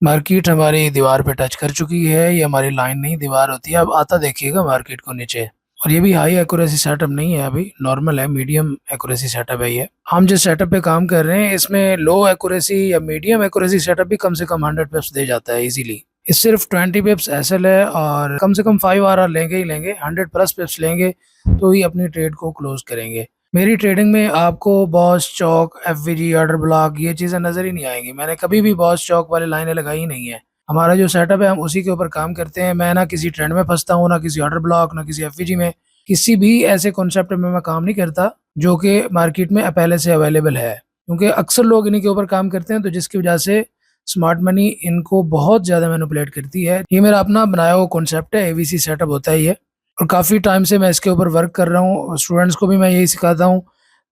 Market हमारी दीवार पे टच कर चुकी है। ये हमारी लाइन नहीं दीवार होती है। अब आता देखिएगा मार्केट को नीचे। और ये भी हाई एक्यूरेसी सेटअप नहीं है, अभी नॉर्मल है, मीडियम एक्यूरेसी सेटअप है ये। हम जिस सेटअप पे काम कर रहे हैं इसमें लो एक्यूरेसी या मीडियम एक्यूरेसी सेटअप भी कम से कम 100 पिप्स दे जाता है इजीली। ये सिर्फ 20 पिप्स एसएल है और कम से कम 5 आर लेंगे ही लेंगे, 100 प्लस पिप्स लेंगे तो ही अपनी ट्रेड को क्लोज करेंगे। मेरी ट्रेडिंग में आपको बॉस चौक, एफवीजी, ऑर्डर ब्लॉक ये चीज़ें नज़र ही नहीं आएंगी। मैंने कभी भी बॉस चौक वाली लाइनें लगाई ही नहीं है। हमारा जो सेटअप है हम उसी के ऊपर काम करते हैं। मैं ना किसी ट्रेंड में फंसता हूँ, ना किसी ऑर्डर ब्लॉक, ना किसी एफवीजी में। किसी भी ऐसे कॉन्सेप्ट में मैं काम नहीं करता जो कि मार्केट में पहले से अवेलेबल है, क्योंकि अक्सर लोग इन्हीं के ऊपर काम करते हैं, तो जिसकी वजह से स्मार्ट मनी इनको बहुत ज़्यादा मैनिपुलेट करती है। ये मेरा अपना बनाया हुआ कॉन्सेप्ट है, एवीसी सेटअप होता है ये। और काफ़ी टाइम से मैं इसके ऊपर वर्क कर रहा हूँ। स्टूडेंट्स को भी मैं यही सिखाता हूँ।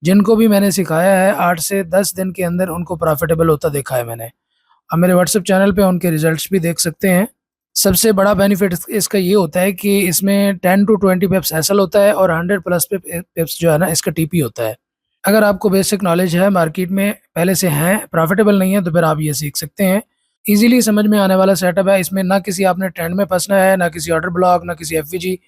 जिनको भी मैंने सिखाया है 8 से 10 दिन के अंदर उनको प्रॉफिटेबल होता देखा है मैंने। आप मेरे व्हाट्सएप चैनल पे उनके रिजल्ट्स भी देख सकते हैं। सबसे बड़ा बेनिफिट इसका ये होता है कि इसमें 10 टू 20 पिप्स एसएल होता है और 100 प्लस पिप्स जो है ना इसका टीपी होता है। अगर आपको बेसिक नॉलेज है, मार्केट में पहले से हैं, प्रॉफिटेबल नहीं है, तो फिर आप ये सीख सकते हैं। इजीली समझ में आने वाला सेटअप है। इसमें ना किसी आपने ट्रेंड में फंसना है, ना किसी ऑर्डर ब्लॉक, ना किसी एफवीजी,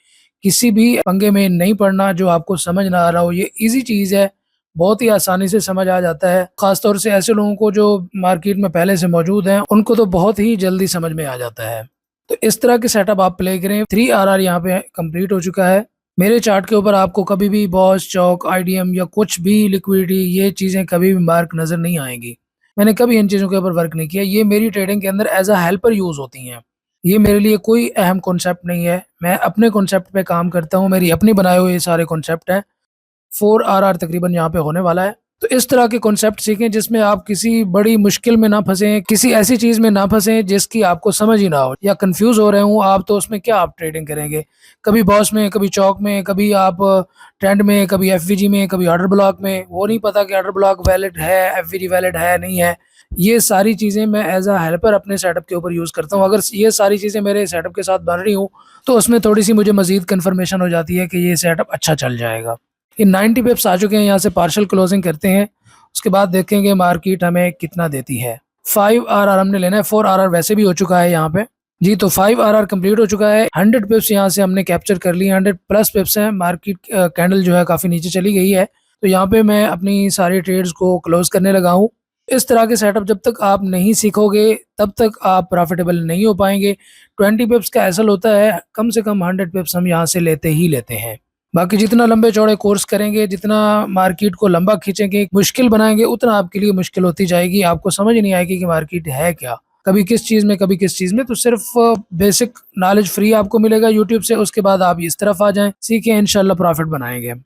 किसी भी पंगे में नहीं पड़ना जो आपको समझ ना आ रहा हो। ये ईज़ी चीज़ है, बहुत ही आसानी से समझ आ जाता है। ख़ास तौर से ऐसे लोगों को जो मार्केट में पहले से मौजूद हैं, उनको तो बहुत ही जल्दी समझ में आ जाता है। तो इस तरह के सेटअप आप प्ले करें। 3 आरआर यहाँ पे कंप्लीट हो चुका है। मेरे चार्ट के ऊपर आपको कभी भी बॉस, चौक, आईडीएम या कुछ भी लिक्विडिटी ये चीज़ें कभी भी मार्क नज़र नहीं आएँगी। मैंने कभी इन चीज़ों के ऊपर वर्क नहीं किया। ये मेरी ट्रेडिंग के अंदर एज़ अ हेल्पर यूज़ होती हैं। ये मेरे लिए कोई अहम कॉन्सेप्ट नहीं है। मैं अपने कॉन्सेप्ट पे काम करता हूँ। मेरी अपनी बनाए हुए ये सारे कॉन्सेप्ट हैं। 4 आरआर तकरीबन यहाँ पे होने वाला है। तो इस तरह के कॉन्सेप्ट सीखें जिसमें आप किसी बड़ी मुश्किल में ना फँसें, किसी ऐसी चीज़ में ना फँसें जिसकी आपको समझ ही ना हो या कन्फ्यूज़ हो रहे हों आप, तो उसमें क्या आप ट्रेडिंग करेंगे? कभी बॉस में, कभी चौक में, कभी आप ट्रेंड में, कभी एफवीजी में, कभी ऑर्डर ब्लॉक में। वो नहीं पता कि ऑर्डर ब्लॉक वैलिड है, एफवीजी वैलिड है, नहीं है। ये सारी चीज़ें मैं एज़ अ हेल्पर अपने सेटअप के ऊपर यूज़ करता हूँ। अगर ये सारी चीज़ें मेरे सेटअप के साथ बन रही हों, तो उसमें थोड़ी-सी मुझे मज़ीद कन्फर्मेशन हो जाती है कि ये सेटअप अच्छा चल जाएगा। ये 90 पिप्स आ चुके हैं, यहाँ से पार्शियल क्लोजिंग करते हैं। उसके बाद देखेंगे मार्केट हमें कितना देती है। 5 आरआर हमने लेना है, 4 आरआर वैसे भी हो चुका है यहाँ पे। जी, तो 5 आरआर कंप्लीट हो चुका है। 100 पिप्स यहाँ से हमने कैप्चर कर ली, 100 प्लस पिप्स हैं। मार्केट कैंडल जो है काफ़ी नीचे चली गई है। तो यहाँ पे मैं अपनी सारी ट्रेड्स को क्लोज़ करने लगा हूँ। इस तरह के सेटअप जब तक आप नहीं सीखोगे, तब तक आप प्रॉफिटेबल नहीं हो पाएँगे। 20 पिप्स का एसएल होता है, कम से कम 100 पिप्स हम यहाँ से लेते ही लेते हैं। बाकी जितना लंबे चौड़े कोर्स करेंगे, जितना मार्केट को लंबा खींचेंगे, मुश्किल बनाएँगे, उतना आपके लिए मुश्किल होती जाएगी। आपको समझ नहीं आएगी कि मार्केट है क्या? कभी किस चीज़ में, कभी किस चीज़ में। तो सिर्फ़ बेसिक नॉलेज फ्री आपको मिलेगा यूट्यूब से, उसके बाद आप इस तरफ आ जाएँ, सीखें, इंशाल्लाह प्रॉफ़िट बनाएँगे।